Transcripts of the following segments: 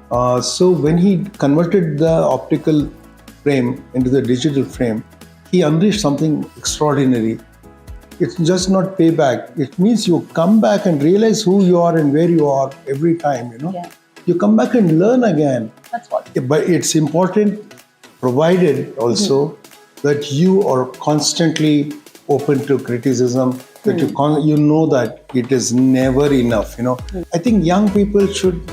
So when he converted the optical frame into the digital frame, he unleashed something extraordinary. It's just not payback. It means you come back and realize who you are and where you are every time, Yeah. You come back and learn again. That's what. But it's important, provided also that you are constantly open to criticism, that you know that it is never enough, I think young people should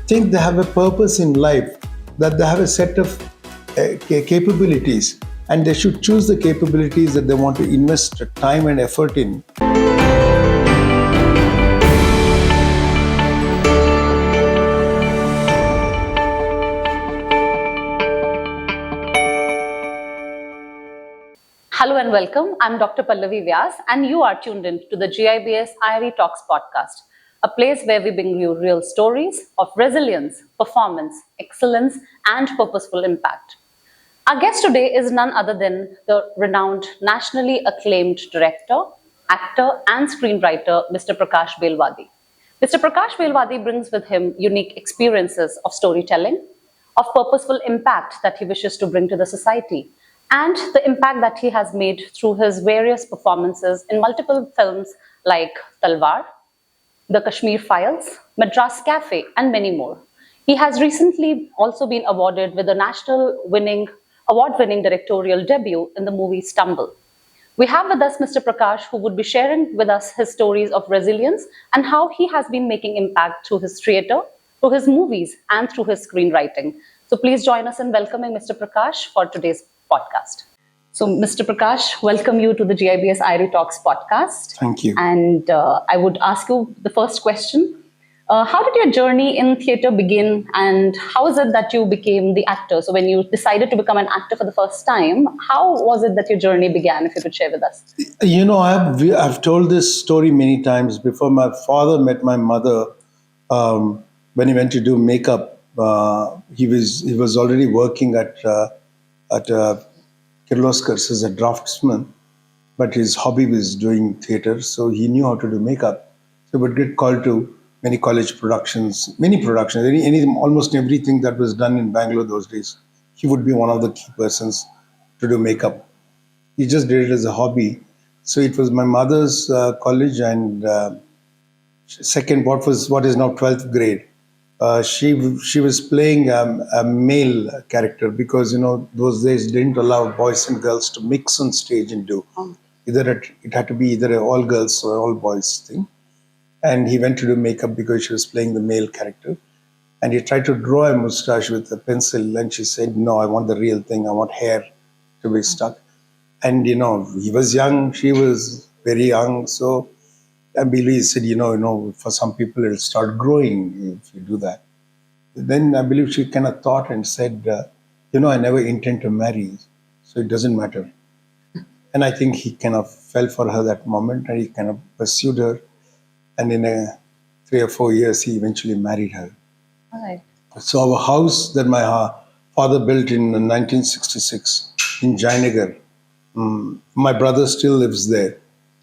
think they have a purpose in life, that they have a set of capabilities, and they should choose the capabilities that they want to invest time and effort in. Hello and welcome. I'm Dr. Pallavi Vyas, and you are tuned in to the GIBS IRE Talks podcast, a place where we bring you real stories of resilience, performance, excellence, and purposeful impact. Our guest today is none other than the renowned, nationally acclaimed director, actor, and screenwriter, Mr. Prakash Belawadi. Mr. Prakash Belawadi brings with him unique experiences of storytelling, of purposeful impact that he wishes to bring to the society, and the impact that he has made through his various performances in multiple films like Talwar, The Kashmir Files, Madras Cafe, and many more. He has recently also been awarded with the award-winning directorial debut in the movie Stumble. We have with us Mr. Prakash, who would be sharing with us his stories of resilience and how he has been making impact through his theatre, through his movies, and through his screenwriting. So please join us in welcoming Mr. Prakash for today's podcast. So, Mr. Prakash, welcome you to the GIBS IRE Talks podcast. Thank you. And I would ask you the first question. How did your journey in theatre begin, and how is it that you became the actor? So when you decided to become an actor for the first time, how was it that your journey began, if you could share with us? I've told this story many times before. My father met my mother when he went to do makeup. He was already working at Kirloskar's as a draftsman, but his hobby was doing theatre, so he knew how to do makeup. So he would get called to many college productions, almost everything that was done in Bangalore those days. He would be one of the key persons to do makeup. He just did it as a hobby. So it was my mother's college, and second, what is now 12th grade. She was playing a male character because those days didn't allow boys and girls to mix on stage and do. It had to be either an all girls or all boys thing. And he went to do makeup because she was playing the male character. And he tried to draw a mustache with a pencil, and she said, "No, I want the real thing. I want hair to be stuck." And he was young, she was very young, so I believe he said, for some people it'll start growing if you do that. Then I believe she kind of thought and said, I never intend to marry, so it doesn't matter. And I think he kind of fell for her that moment, and he kind of pursued her. And in 3 or 4 years, he eventually married her. All right. So our house that my father built in 1966 in Jayanagar, my brother still lives there.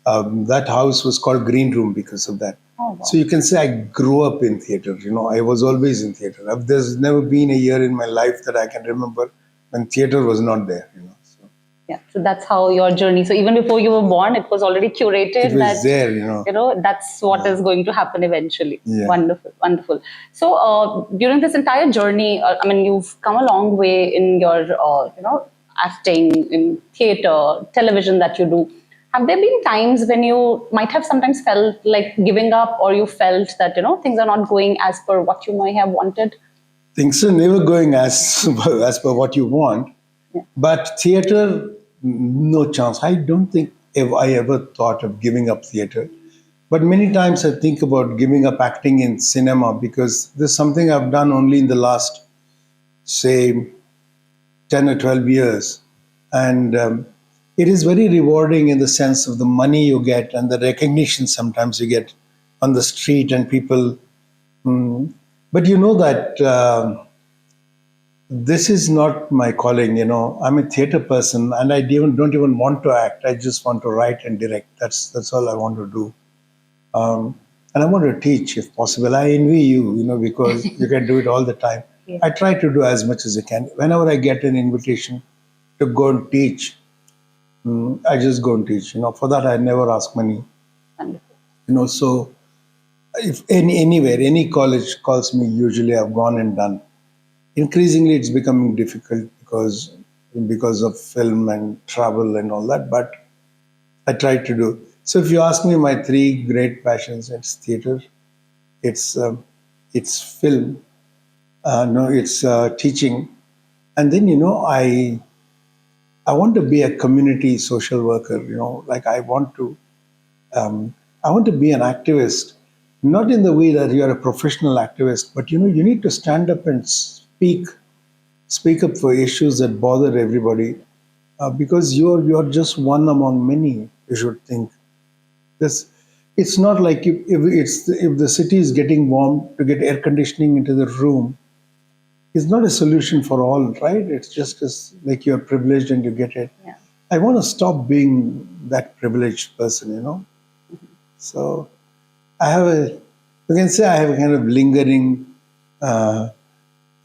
That house was called Green Room because of that. Oh, wow. So you can say I grew up in theatre. I was always in theatre. There's never been a year in my life that I can remember when theatre was not there. So. Yeah, so that's how your journey. So even before you were born, it was already curated. It was there, that's what is going to happen eventually. Yeah. Wonderful, wonderful. So during this entire journey, you've come a long way in your, acting, in theatre, television that you do. Have there been times when you might have sometimes felt like giving up, or you felt that, things are not going as per what you might have wanted? Things are never going as per what you want. Yeah. But theatre, no chance. I don't think I ever thought of giving up theatre. But many times I think about giving up acting in cinema, because there's something I've done only in the last, say, 10 or 12 years. And it is very rewarding in the sense of the money you get and the recognition sometimes you get on the street and people. But that this is not my calling. I'm a theatre person, and I don't even want to act. I just want to write and direct. That's all I want to do. and I want to teach if possible. I envy you, because you can do it all the time. Yes. I try to do as much as I can. Whenever I get an invitation to go and teach, I just go and teach. For that I never ask money. Wonderful. So if anywhere, any college calls me, usually I've gone and done. Increasingly, it's becoming difficult because of film and travel and all that. But I try to do. So if you ask me, my three great passions, it's theater, it's film, no, it's teaching, and then I want to be a community social worker. Like I want to be an activist, not in the way that you are a professional activist, but you need to stand up and speak up for issues that bother everybody, because you're just one among many. You should think this. It's not like if the city is getting warm, to get air conditioning into the room is not a solution for all, right? It's just like you're privileged and you get it. Yeah. I want to stop being that privileged person. So you can say I have a kind of lingering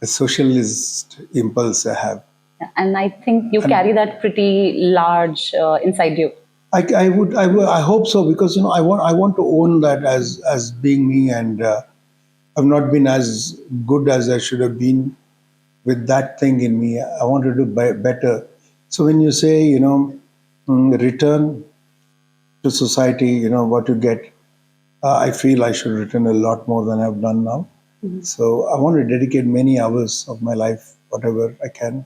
socialist impulse I have. And I think you carry that pretty large inside you. I hope so, because I want to own that as being me, and I've not been as good as I should have been with that thing in me. I want to do better. So when you say return to society, what you get, I feel I should return a lot more than I've done now. So I want to dedicate many hours of my life, whatever I can,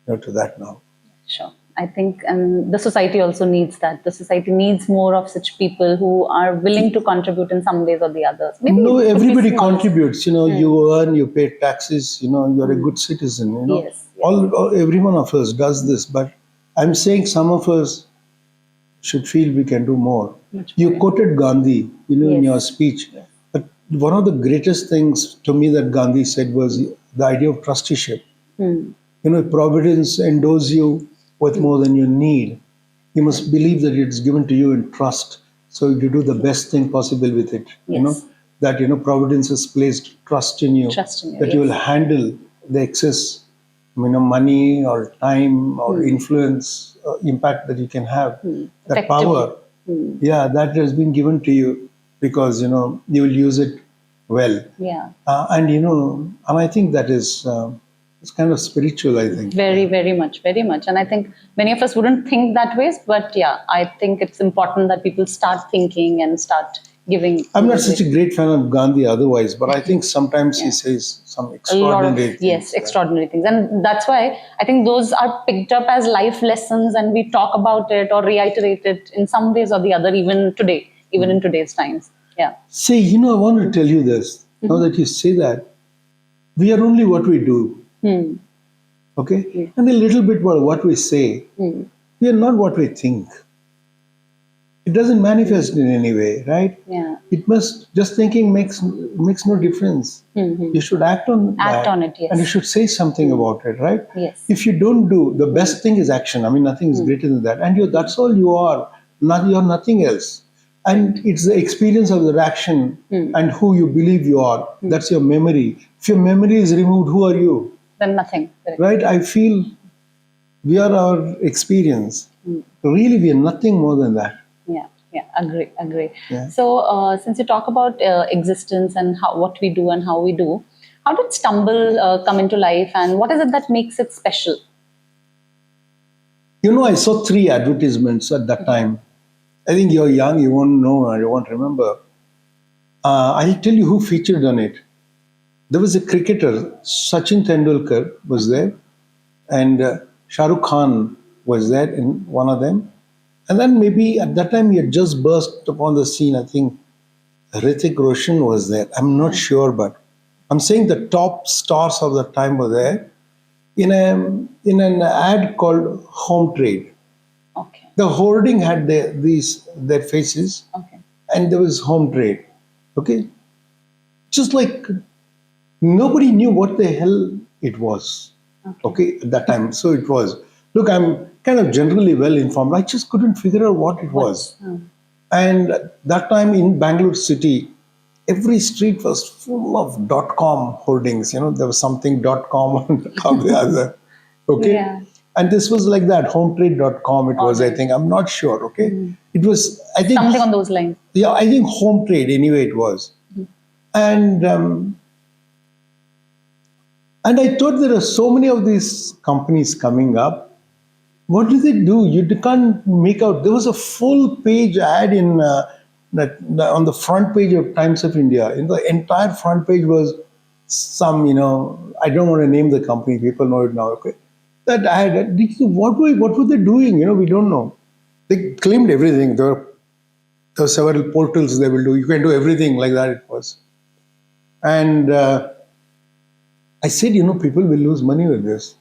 to that now. Sure. I think the society also needs that. The society needs more of such people who are willing to contribute in some ways or the others. Maybe No, it could be everybody small. contributes. You earn, you pay taxes. You're a good citizen. Yes, yes. Every one of us does this, but I'm saying some of us should feel we can do more. You quoted Gandhi, in your speech. Yes. But one of the greatest things to me that Gandhi said was the idea of trusteeship. If Providence endows you with more than you need, you must believe that it's given to you in trust. So you do the best thing possible with it. Yes. That Providence has placed trust in you. Trust in you, that you will handle the excess, money or time or influence, impact that you can have. That power, that has been given to you because you will use it well. Yeah. And I think that is. It's kind of spiritual, I think. Very, very much, very much. And I think many of us wouldn't think that way, but yeah, I think it's important that people start thinking and start giving. I'm not such a great fan of Gandhi otherwise, but I think sometimes he says some extraordinary things. Yes, extraordinary things. And that's why I think those are picked up as life lessons and we talk about it or reiterate it in some ways or the other, even today, even in today's times. Yeah. See, I want to tell you this, now that you say that, we are only what we do. Okay? And a little bit about what we say. We are not what we think. It doesn't manifest in any way, right? Yeah. It must, just thinking makes no difference. You should act on that. Act on it, yes. And you should say something about it, right? Yes. If you don't do, the best thing is action. Nothing is greater than that. And that's all you are. You're nothing else. And it's the experience of the action and who you believe you are. That's your memory. If your memory is removed, who are you? Then nothing. Right? I feel we are our experience. Really, we are nothing more than that. Yeah, agree. Yeah. So, since you talk about existence and what we do and how we do, how did Stumble come into life and what is it that makes it special? I saw 3 advertisements at that time. I think you're young, you won't know or you won't remember. I'll tell you who featured on it. There was a cricketer, Sachin Tendulkar was there, and Shah Rukh Khan was there in one of them. And then maybe at that time he had just burst upon the scene. I think Hrithik Roshan was there. I'm not sure, but I'm saying the top stars of the time were there in an ad called Home Trade. Okay. The hoarding had their faces, Okay. and there was Home Trade. Okay, just like nobody knew what the hell it was. Okay, at that time. So it was. Look, I'm kind of generally well informed. I just couldn't figure out what it was. And that time in Bangalore city, every street was full of .com holdings. There was something .com on the other. Okay. Yeah. And this was like that, hometrade.com. It was, I think, I'm not sure. Okay. It was, I think, Something on those lines. yeah, I think home trade anyway it was. And I thought there are so many of these companies coming up. What do they do? You can't make out. There was a full page ad in on the front page of Times of India. In the entire front page was some, I don't want to name the company. People know it now. Okay, that ad. What were they doing? We don't know. They claimed everything. There were several portals they will do. You can do everything like that. It was, and I said, people will lose money with this.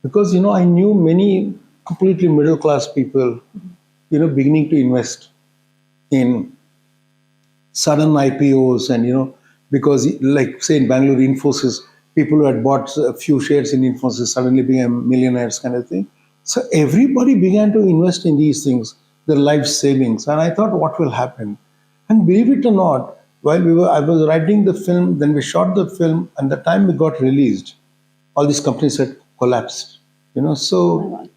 Because, I knew many completely middle class people, beginning to invest in sudden IPOs and, because like say in Bangalore, Infosys, people who had bought a few shares in Infosys suddenly became millionaires kind of thing. So everybody began to invest in these things, their life savings. And I thought, what will happen? And believe it or not, while I was writing the film, then we shot the film, and the time we got released, all these companies had collapsed. So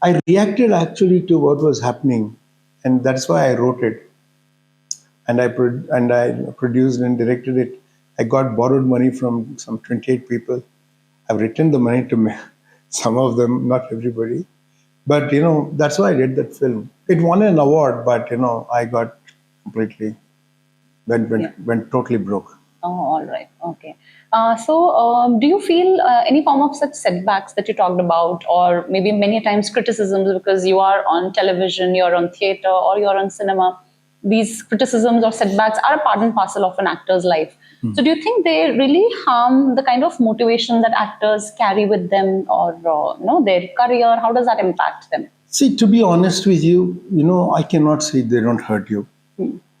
I reacted actually to what was happening, and that's why I wrote it, and I produced and directed it. I got borrowed money from some 28 people. I've returned the money to me, some of them, not everybody, but that's why I did that film. It won an award, but I got completely went totally broke. Oh, all right. Okay. So, do you feel any form of such setbacks that you talked about, or maybe many times criticisms because you are on television, you're on theater, or you're on cinema? These criticisms or setbacks are a part and parcel of an actor's life. So, do you think they really harm the kind of motivation that actors carry with them, or their career? How does that impact them? See, to be honest with you, I cannot say they don't hurt you.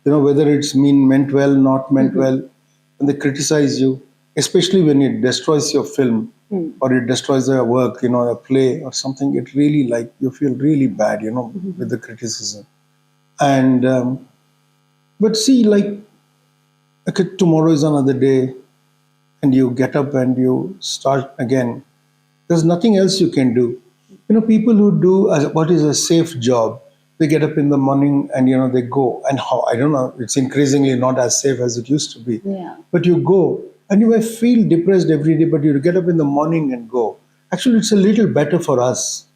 Whether it's meant well, not meant well, when they criticize you, especially when it destroys your film or it destroys your work, a play or something, it really you feel really bad, with the criticism. And, but see, okay, tomorrow is another day and you get up and you start again. There's nothing else you can do. People who do what is a safe job, they get up in the morning and they go, and how, I don't know, it's increasingly not as safe as it used to be. Yeah. But you go and you may feel depressed every day, but you get up in the morning and go. Actually, it's a little better for us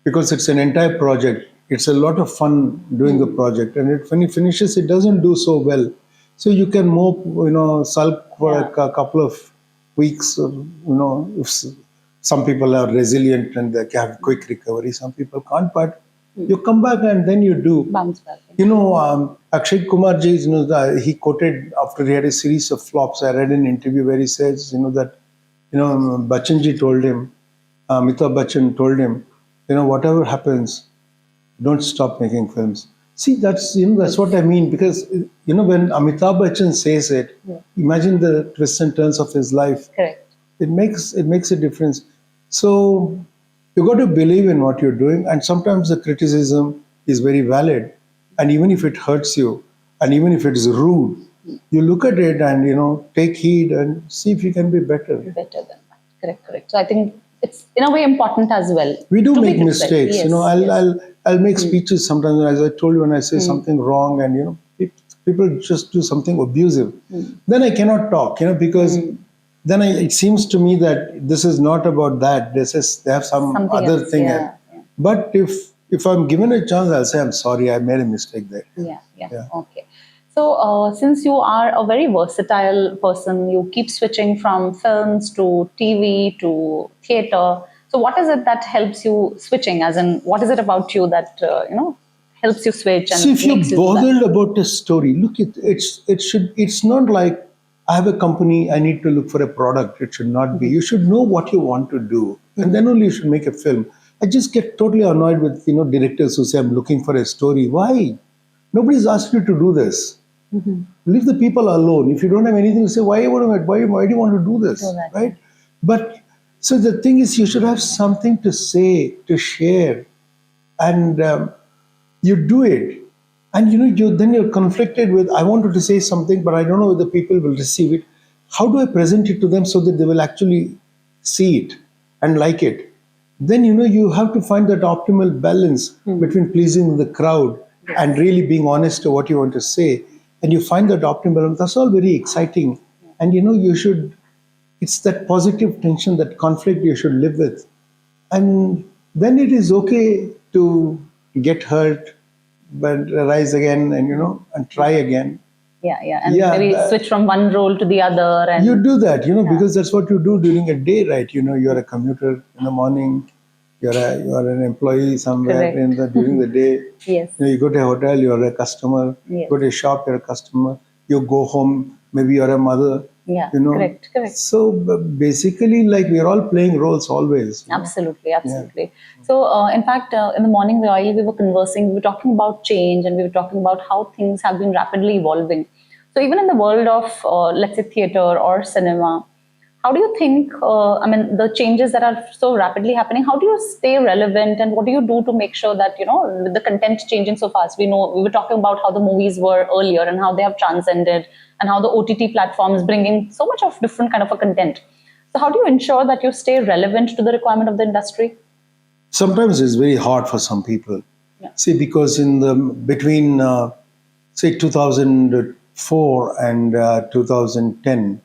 because it's an entire project. It's a lot of fun doing the project, and when it finishes, it doesn't do so well. So you can mope, sulk for a couple of weeks. If some people are resilient and they can have quick recovery, some people can't. But you come back and then you do. Bounce back. Akshay Kumar ji, he quoted after he had a series of flops. I read an interview where he says, that, Bachchan ji told him, Amitabh Bachchan told him, whatever happens, don't stop making films. See, that's what I mean, because when Amitabh Bachchan says it, imagine the twists and turns of his life. Correct. It makes a difference. So you got to believe in what you're doing, and sometimes the criticism is very valid, and even if it hurts you, and even if it is rude, you look at it and take heed and see if you can be better. Better than that. Correct. So I think it's in a way important as well. We do make mistakes. Yes, I'll make speeches sometimes. As I told you, when I say something wrong, and people just do something abusive, then I cannot talk. Because. Then it seems to me that this is not about that. They have some something other else, thing. Yeah. But if I'm given a chance, I'll say, I'm sorry, I made a mistake there. Yeah. Okay. So since you are a very versatile person, you keep switching from films to TV to theater. So what is it that helps you switching? As in, what is it about you that helps you switch? And see, if you're bothered about a story, look, it's not like I have a company, I need to look for a product. It should not be. You should know what you want to do, and then only you should make a film. I just get totally annoyed with directors who say, I'm looking for a story. Why? Nobody's asked you to do this. Leave the people alone. If you don't have anything to say, why do you want to do this? Right? But so the thing is, you should have something to say, to share, and you do it. And then you're conflicted with, I wanted to say something, but I don't know whether people will receive it. How do I present it to them so that they will actually see it and like it? Then you have to find that optimal balance between pleasing the crowd and really being honest to what you want to say. And you find that optimal balance. That's all very exciting. And you should, it's that positive tension, that conflict you should live with. And then it is okay to get hurt, but rise again, and and try again. Yeah, and Yeah, maybe switch from one role to the other. And you do that, because that's what you do during a day, right? You're a commuter in the morning, you're an employee somewhere Correct. during the day. Yes. You go to a hotel, you're a customer. Yes. Go to a shop, you're a customer. You go home, maybe you're a mother. Yeah, correct. So basically, like, we're all playing roles always. Absolutely. So, in fact, in the morning while we were conversing, we were talking about change and we were talking about how things have been rapidly evolving. So, even in the world of, let's say, theater or cinema, how do you think, the changes that are so rapidly happening, how do you stay relevant and what do you do to make sure that, with the content changing so fast? We were talking about how the movies were earlier and how they have transcended and how the OTT platforms bringing so much of different kind of a content. So how do you ensure that you stay relevant to the requirement of the industry? Sometimes it's very hard for some people. Yeah. See, because in the between, say, 2004 and 2010,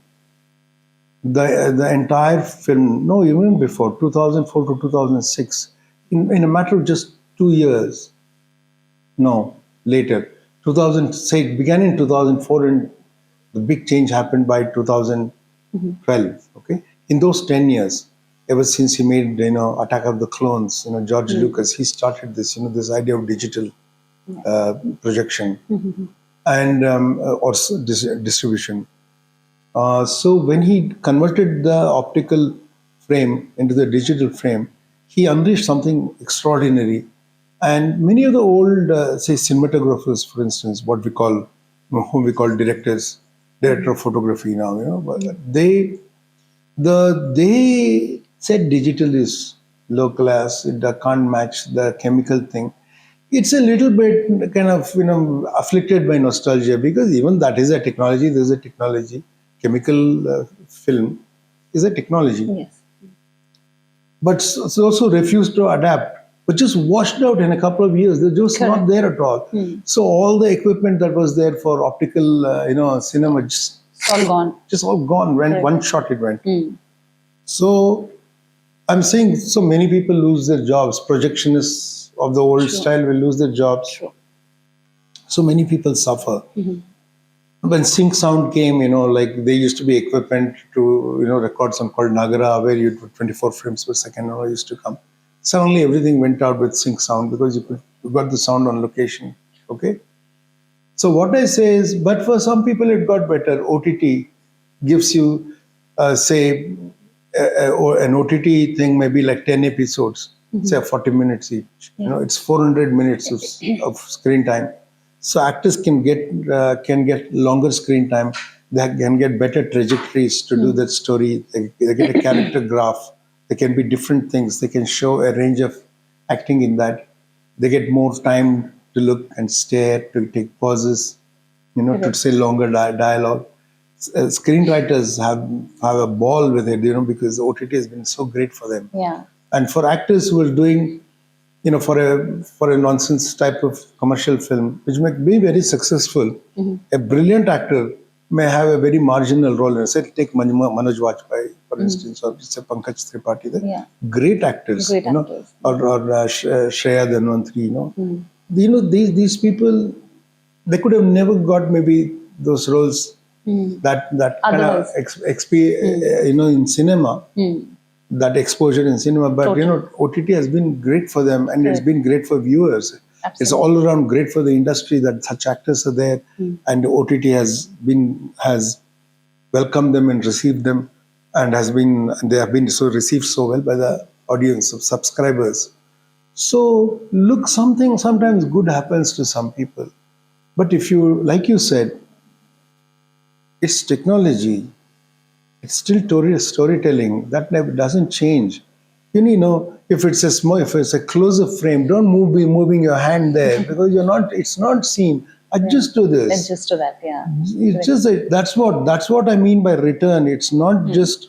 the entire film, no, even before 2004 to 2006, in a matter of just 2 years, no, later, 2000, say, it began in 2004, and the big change happened by 2012. Okay, in those 10 years, ever since he made Attack of the Clones, George Lucas, he started this this idea of digital projection and or distribution. So when he converted the optical frame into the digital frame, he unleashed something extraordinary. And many of the old, say, cinematographers, for instance, whom we call director of photography now, they said digital is low class, it can't match the chemical thing. It's a little bit kind of afflicted by nostalgia, because even that is a technology. There's a technology. Chemical film is a technology. Yes. But it's also refused to adapt, but just washed out in a couple of years. They're just not there at all. So all the equipment that was there for optical, cinema, just all gone. Just all gone. Went one shot. It went. So I'm saying, so many people lose their jobs. Projectionists of the old style will lose their jobs. Sure. So many people suffer. When sync sound came, like, there used to be equipment to, record some called Nagara, where you put 24 frames per second, used to come. Suddenly everything went out with sync sound, because you got the sound on location. Okay. So what I say is, but for some people it got better. OTT gives you, say, or an OTT thing, maybe like 10 episodes, say 40 minutes each. It's 400 minutes of screen time. So actors can get longer screen time. They can get better trajectories to do that story. They get a character graph. There can be different things. They can show a range of acting in that. They get more time to look and stare, to take pauses, to say longer dialogue. Screenwriters have a ball with it, because OTT has been so great for them. Yeah. And for actors who are doing, for a nonsense type of commercial film, which may be very successful, a brilliant actor may have a very marginal role. Say, take Manoj Vajpayee, for instance, or say Pankaj Tripathi. They're great actors, or Shreya Dhanwantri. These people, they could have never got maybe those roles that kind of in cinema, that exposure in cinema. But OTT has been great for them, and it's been great for viewers. Absolutely. It's all around great for the industry that such actors are there, and OTT has welcomed them and received them, and they have been so received so well by the audience of subscribers. So look, sometimes good happens to some people, but if you, like you said, it's technology. It's still storytelling. That never doesn't change. If it's a small, if it's a closer frame, don't be moving your hand there because you're not. It's not seen. Adjust to this. Adjust to that, yeah. It's just that's what I mean by return. It's not just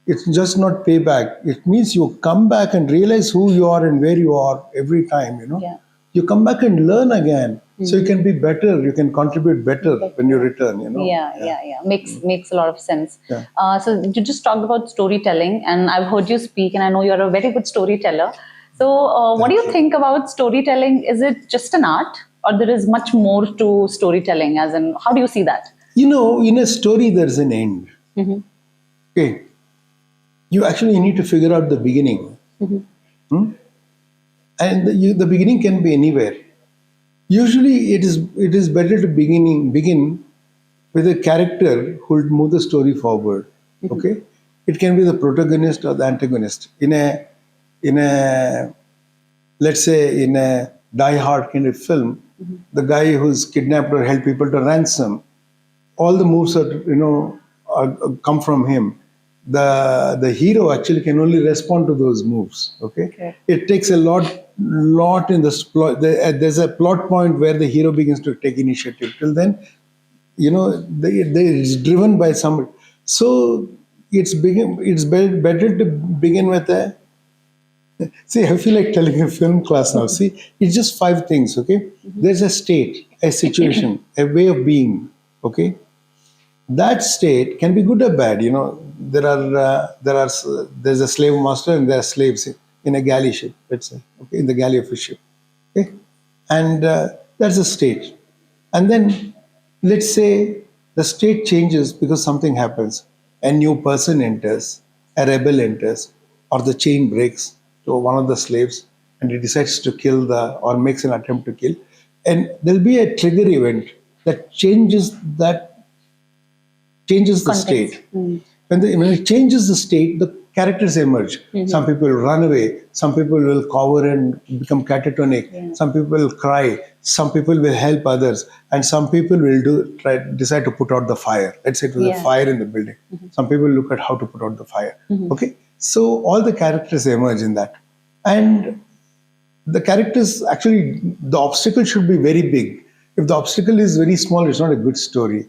not payback. It means you come back and realize who you are and where you are every time. Yeah. You come back and learn again, so you can be better. You can contribute better when you return. Yeah. Makes a lot of sense. Yeah. So you just talked about storytelling, and I've heard you speak, and I know you're a very good storyteller. So what do you think about storytelling? Is it just an art, or there is much more to storytelling? As in, how do you see that? In a story, there's an end. Okay, you actually need to figure out the beginning. And the beginning can be anywhere. Usually, it is better to begin with a character who will move the story forward. Okay, it can be the protagonist or the antagonist. In a let's say in a Die Hard kind of film, the guy who's kidnapped or held people to ransom, all the moves come from him. The hero actually can only respond to those moves. Okay, it takes a lot in the plot. There's a plot point where the hero begins to take initiative. Till then, it's driven by somebody. So it's better to begin with a. See, I feel like telling a film class now. See, it's just 5 things. Okay, there's a state, a situation, a way of being. Okay, that state can be good or bad. There's a slave master and there are slaves in a galley ship. Let's say, okay, in the galley of a ship. Okay, and that's a state. And then let's say the state changes because something happens. A new person enters, a rebel enters, or the chain breaks to one of the slaves, and he decides to kill or makes an attempt to kill. And there'll be a trigger event that changes the Context. state. When it changes the state, the characters emerge. Some people will run away. Some people will cower and become catatonic. Some people will cry. Some people will help others, and some people will decide to put out the fire. Let's say it was a fire in the building. Some people look at how to put out the fire. Okay, so all the characters emerge in that, and the characters actually the obstacle should be very big. If the obstacle is very small, it's not a good story.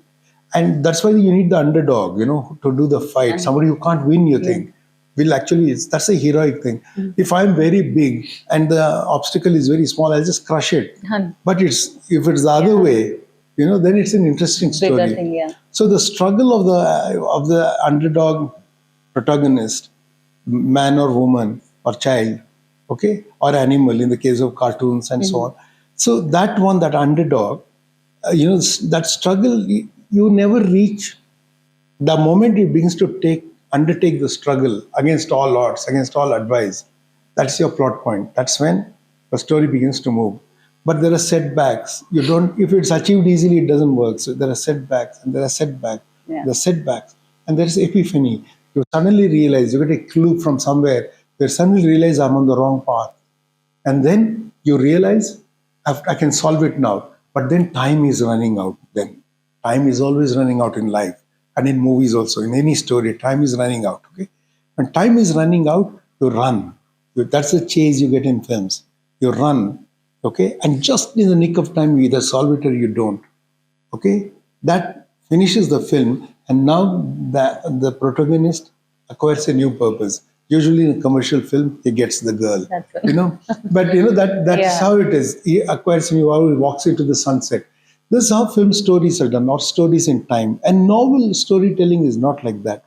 And that's why you need the underdog, to do the fight. Somebody who can't win, you think, will actually, that's a heroic thing. If I'm very big and the obstacle is very small, I'll just crush it. But if it's the other way, then it's an interesting story. Bigger thing, So the struggle of the underdog protagonist, man or woman or child, okay, or animal in the case of cartoons and so on. So that underdog, that struggle, you never reach the moment it begins to undertake the struggle against all odds, against all advice. That's your plot point. That's when the story begins to move. But there are setbacks. If it's achieved easily, it doesn't work. So there are setbacks, and there are setbacks. Yeah. The setbacks, and there is epiphany. You suddenly realize, you get a clue from somewhere. You suddenly realize I'm on the wrong path, and then you realize I can solve it now. But then time is running out. Then time is always running out in life, and in movies also. In any story, time is running out. Okay, when time is running out, you run. That's the chase you get in films. You run. Okay, and just in the nick of time, you either solve it or you don't. Okay, that finishes the film, and now the protagonist acquires a new purpose. Usually in a commercial film, he gets the girl. That's it. But that's how it is. He acquires a new girl, he walks into the sunset. This is how film stories are done, not stories in time. And novel storytelling is not like that.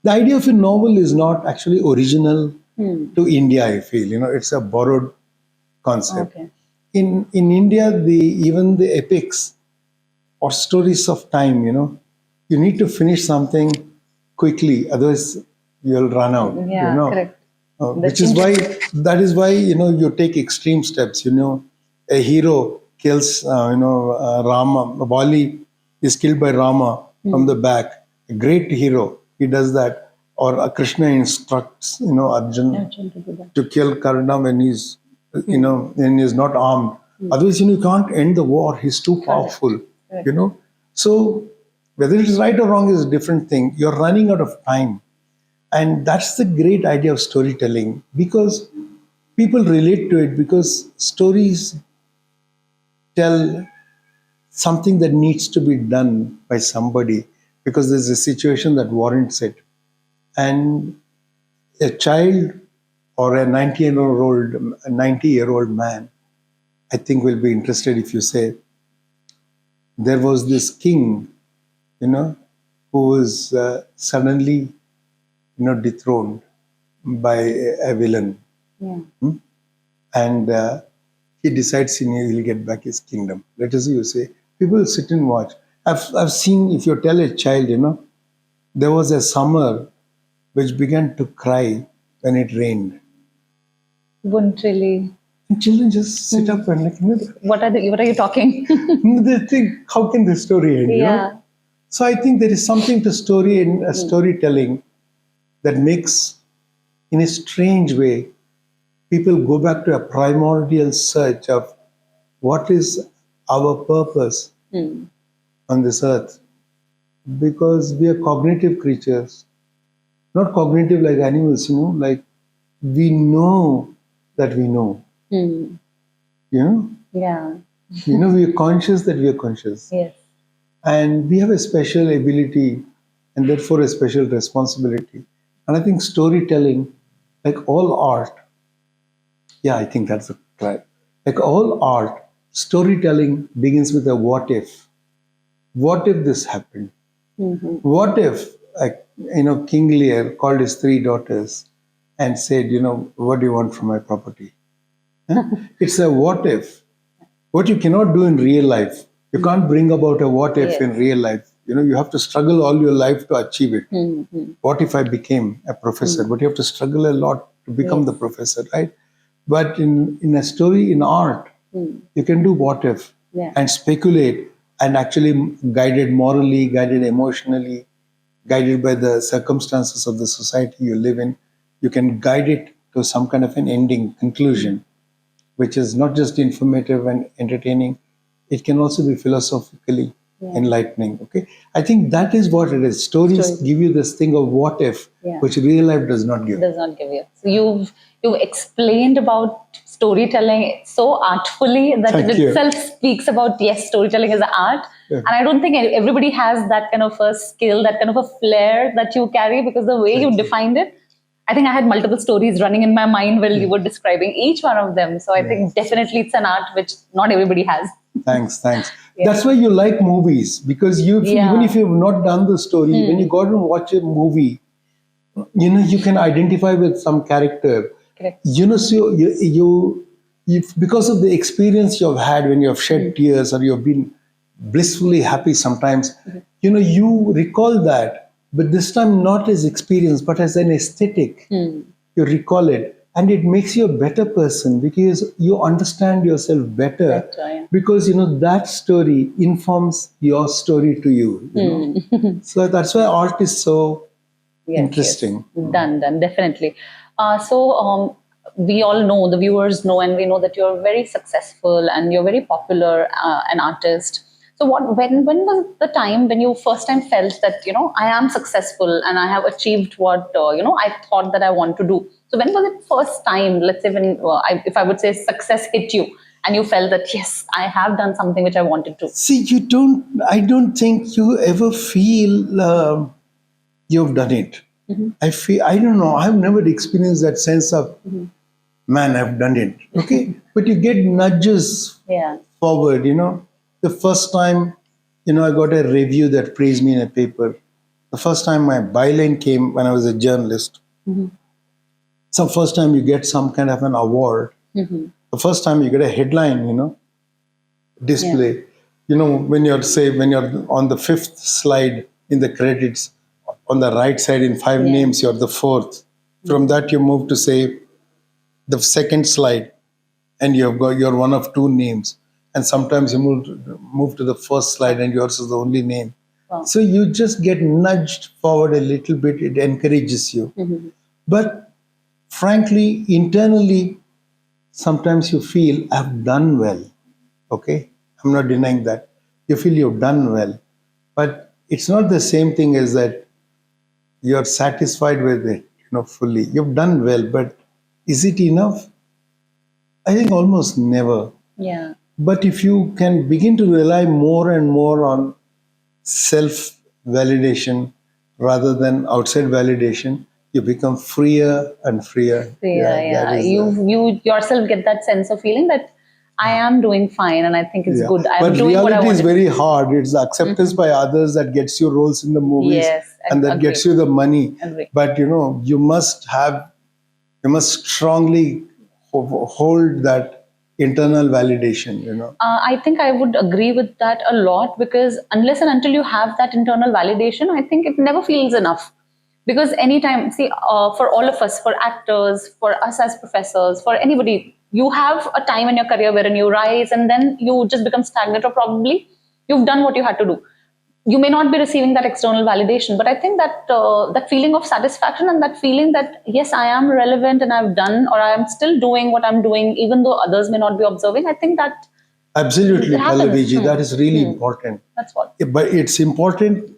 The idea of a novel is not actually original to India, I feel. It's a borrowed concept. Okay. In India, even the epics or stories of time, you need to finish something quickly, otherwise you'll run out. Yeah, correct. That is why you take extreme steps. A hero kills Rama. Wali is killed by Rama from the back. A great hero, he does that. Or Krishna instructs Arjun to kill Karna when he's when he's not armed. Otherwise, you can't end the war. He's too powerful. So whether it is right or wrong is a different thing. You're running out of time. And that's the great idea of storytelling, because people relate to it, because stories tell something that needs to be done by somebody because there's a situation that warrants it. And a child or a 90-year-old man, I think, will be interested if you say, there was this king, who was suddenly, dethroned by a villain. Yeah. And he decides he'll get back his kingdom. Let us say, you say, people sit and watch. I've seen, if you tell a child, there was a summer which began to cry when it rained. Wouldn't really. And children just sit up and What are you talking? they think, how can this story end? Yeah. So I think there is something to story and storytelling that makes, in a strange way, people go back to a primordial search of what is our purpose on this earth. Because we are cognitive creatures, not cognitive like animals, like we know that we know. Yeah. We are conscious that we are conscious. Yes. And we have a special ability and therefore a special responsibility. And I think storytelling, like all art, I think that's right. Like all art, storytelling begins with a what if. What if this happened? What if, King Lear called his 3 daughters and said, what do you want from my property? It's a what if. What you cannot do in real life. You can't bring about a what if in real life. You have to struggle all your life to achieve it. What if I became a professor? But you have to struggle a lot to become the professor, right? But in a story, in art, you can do what if and speculate, and actually guided morally, guided emotionally, guided by the circumstances of the society you live in, you can guide it to some kind of an ending, conclusion, which is not just informative and entertaining, it can also be philosophically enlightening. Okay, I think that is what it is. Stories give you this thing of what if, which real life does not give. Does not give you. So you've explained about storytelling so artfully that it itself speaks about, yes, storytelling is art. And I don't think everybody has that kind of a skill, that kind of a flair that you carry, because the way you defined it, I think I had multiple stories running in my mind while you were describing each one of them. So I think definitely it's an art which not everybody has. Thanks. That's why you like movies, because even if you've not done the story, when you go and watch a movie, you can identify with some character. Correct. So you because of the experience you've had when you have shed tears or you've been blissfully happy sometimes, you recall that, but this time not as experience, but as an aesthetic. You recall it. And it makes you a better person because you understand yourself better. Because, that story informs your story to you. So that's why art is so interesting. Yes. Done, definitely. So we all know, the viewers know, and we know that you're very successful and you're very popular, an artist. So when was the time when you first time felt that, I am successful and I have achieved what, I thought that I want to do? So when was it first time, let's say, when, if I would say success hit you and you felt that, yes, I have done something which I wanted to? See, I don't think you ever feel you've done it. I don't know, I've never experienced that sense of, man, I've done it. Okay. But you get nudges forward, The first time, I got a review that praised me in a paper. The first time my byline came when I was a journalist. So first time you get some kind of an award. The first time you get a headline, display. When you're on the 5th slide in the credits, on the right side in 5 names, you're the 4th. From that you move to say the 2nd slide, and you're one of 2 names. And sometimes you move to the 1st slide and yours is the only name. Wow. So you just get nudged forward a little bit. It encourages you. But frankly, internally, sometimes you feel, I've done well. Okay? I'm not denying that. You feel you've done well. But it's not the same thing as that you're satisfied with it, fully. You've done well, but is it enough? I think almost never. Yeah. But if you can begin to rely more and more on self validation rather than outside validation, you become freer and freer. Yeah, Yeah, that yeah. is. You yourself get that sense of feeling that I am doing fine and I think it's Yeah, good. I'm but doing what I reality is want to very do. hard. It's the acceptance by others that gets you roles in the movies, Yes, and that agree. gets you the money. Agree. But you must strongly hold that internal validation. I think I would agree with that a lot because unless and until you have that internal validation, I think it never feels enough. Because anytime, see, for all of us, for actors, for us as professors, for anybody, you have a time in your career wherein you rise and then you just become stagnant, or probably you've done what you had to do. You may not be receiving that external validation, but I think that that feeling of satisfaction and that feeling that yes, I am relevant and I've done, or I am still doing what I'm doing even though others may not be observing, I think that Absolutely, it happens. Pallaviji, that is really important. That's what. But it's important,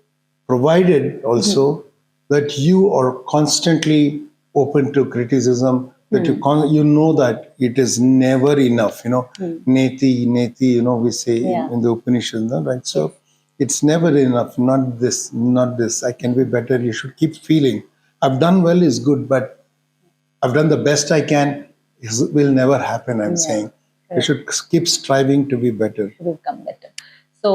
provided also that you are constantly open to criticism, that you know that it is never enough. Neti, neti. We say Yeah. in the Upanishads, no? Right? So it's never enough. Not this, not this. I can be better. You should keep feeling. I've done well is good, but I've done the best I can. Will never happen. I'm saying you should keep striving to be better. To become better. So,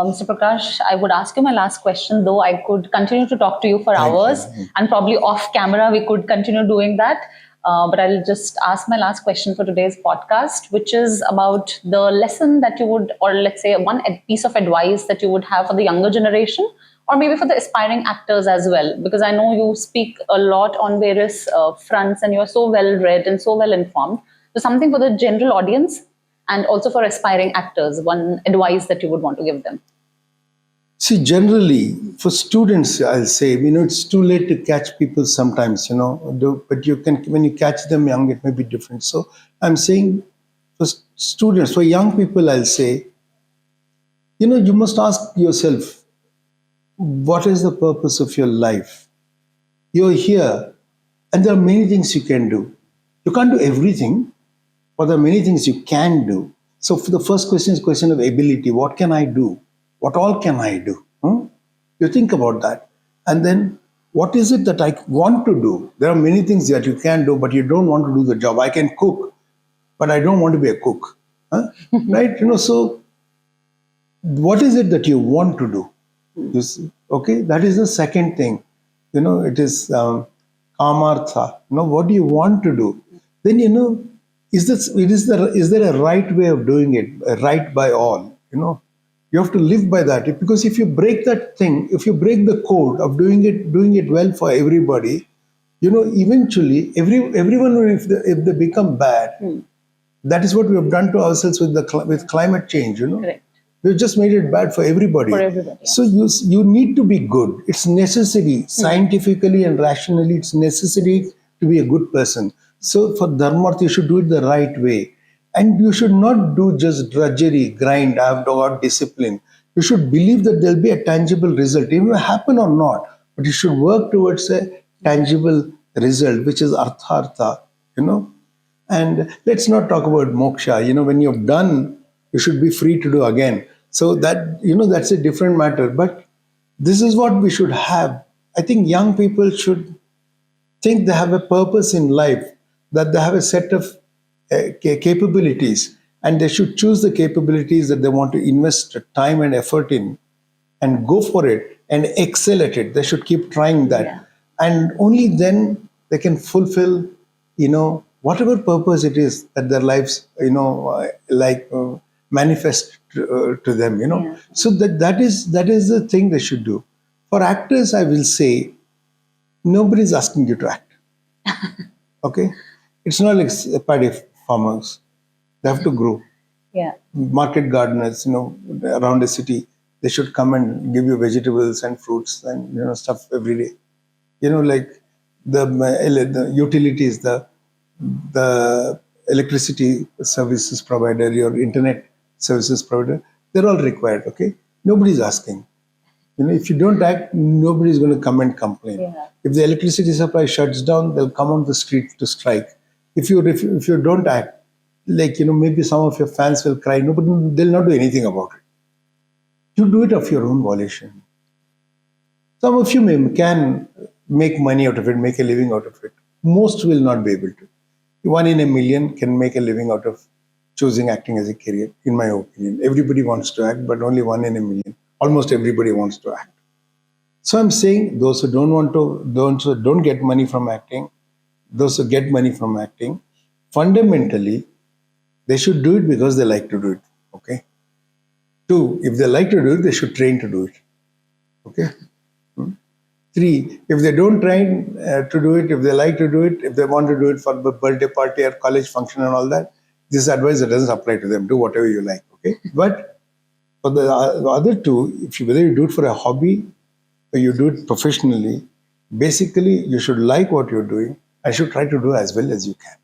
Mr. Prakash, I would ask you my last question, though I could continue to talk to you for Thank hours you. and probably off camera we could continue doing that. But I'll just ask my last question for today's podcast, which is about the lesson that you would, or let's say one piece of advice that you would have for the younger generation, or maybe for the aspiring actors as well, because I know you speak a lot on various fronts and you're so well read and so well informed. So, something for the general audience and also for aspiring actors, one advice that you would want to give them? See, generally, for students, I'll say, it's too late to catch people sometimes, but you can, when you catch them young, it may be different. So I'm saying for students, for young people, I'll say, you must ask yourself, what is the purpose of your life? You're here, and there are many things you can do. You can't do everything, but there are many things you can do. So for the first question is question of ability. What can I do? What all can I do? You think about that. And then what is it that I want to do? There are many things that you can do, but you don't want to do the job. I can cook, but I don't want to be a cook. Right? So what is it that you want to do? You see? Okay, that is the second thing. It is kamartha. What do you want to do? Then is there a right way of doing it? A right by all. You have to live by that. Because if you break that thing, if you break the code of doing it well for everybody, eventually everyone will, if they become bad, that is what we have done to ourselves with climate change. Correct. We've just made it bad for everybody. For everybody, yeah. So you need to be good. It's necessary, scientifically and rationally, it's necessary to be a good person. So for Dharmarth, you should do it the right way. And you should not do just drudgery, grind, I have got discipline. You should believe that there'll be a tangible result. It will happen or not, but you should work towards a tangible result, which is arthartha. And let's not talk about moksha. When you've done, you should be free to do again. So that's a different matter. But this is what we should have. I think young people should think they have a purpose in life, that they have a set of capabilities, and they should choose the capabilities that they want to invest time and effort in and go for it and excel at it. They should keep trying that. Yeah. And only then they can fulfill, whatever purpose it is that their lives, manifest to them, Yeah. So that is the thing they should do. For actors, I will say, nobody's asking you to act. Okay? It's not like paddy farmers. They have to grow. Yeah. Market gardeners, around the city, they should come and give you vegetables and fruits and stuff every day. Like the utilities, the electricity services provider, your internet services provider, they're all required. Okay, nobody's asking. If you don't act, nobody's going to come and complain. Yeah. If the electricity supply shuts down, they'll come on the street to strike. If you don't act, maybe some of your fans will cry. Nobody, they'll not do anything about it. You do it of your own volition. Some of you can make money out of it, make a living out of it. Most will not be able to. 1 in a million can make a living out of choosing acting as a career, in my opinion. Everybody wants to act, but only 1 in a million. Almost everybody wants to act. So I'm saying those who don't get money from acting, those who get money from acting, fundamentally, they should do it because they like to do it. Okay. Two, if they like to do it, they should train to do it. Okay. Three, if they don't train to do it, if they like to do it, if they want to do it for the birthday party or college function and all that, this advice doesn't apply to them. Do whatever you like. Okay. But for the other two, whether you do it for a hobby or you do it professionally, basically you should like what you're doing and should try to do as well as you can.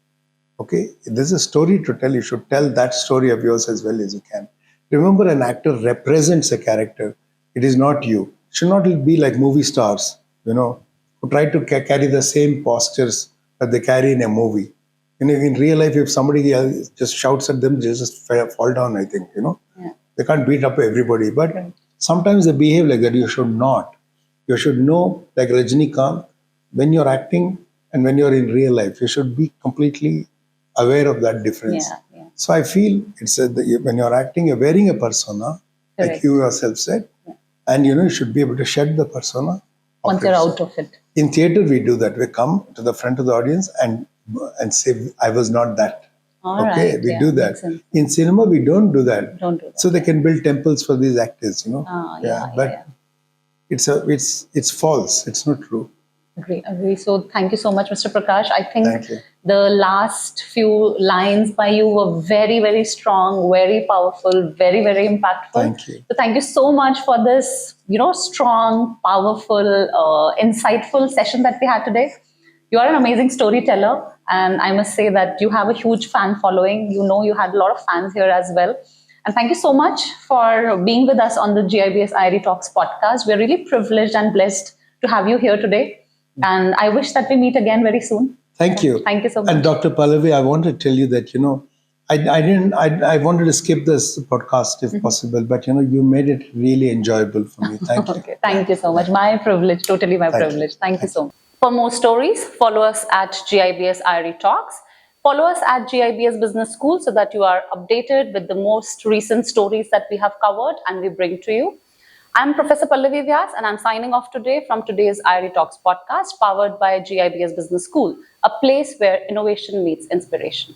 Okay, if there's a story to tell, you should tell that story of yours as well as you can. Remember, an actor represents a character. It is not you. It should not be like movie stars, who try to carry the same postures that they carry in a movie. In real life, if somebody else just shouts at them, they just fall down, I think, Yeah. They can't beat up everybody. But sometimes they behave like that. You should not. You should know, like Rajinikanth, when you're acting and when you're in real life, you should be completely aware of that difference. Yeah, yeah. So I feel when you're acting, you're wearing a persona, like Correct. you yourself said, and you should be able to shed the persona. Once you're out of it. In theater, we do that. We come to the front of the audience and say, "I was not that." All Okay, right, we yeah, do makes that. sense. In cinema, we don't do that. Don't do that. So they can build temples for these actors, Yeah. It's false. It's not true. Agree. So thank you so much, Mr. Prakash. I think Thank you. the last few lines by you were very, very strong, very powerful, very, very impactful. Thank you. So thank you so much for this, strong, powerful, insightful session that we had today. You are an amazing storyteller, and I must say that you have a huge fan following. You had a lot of fans here as well. And thank you so much for being with us on the GIBS IRE Talks podcast. We're really privileged and blessed to have you here today. And I wish that we meet again very soon. Thank you. Thank you so much. And Dr. Pallavi, I want to tell you that, I wanted to skip this podcast if possible, but, you made it really enjoyable for me. Thank you. Okay. Thank you so much. My privilege, totally my privilege. Thank you so much. For more stories, follow us at GIBS IRE Talks. Follow us at GIBS Business School so that you are updated with the most recent stories that we have covered and we bring to you. I'm Professor Pallavi Vyas, and I'm signing off today from today's IRE Talks podcast, powered by GIBS Business School, a place where innovation meets inspiration.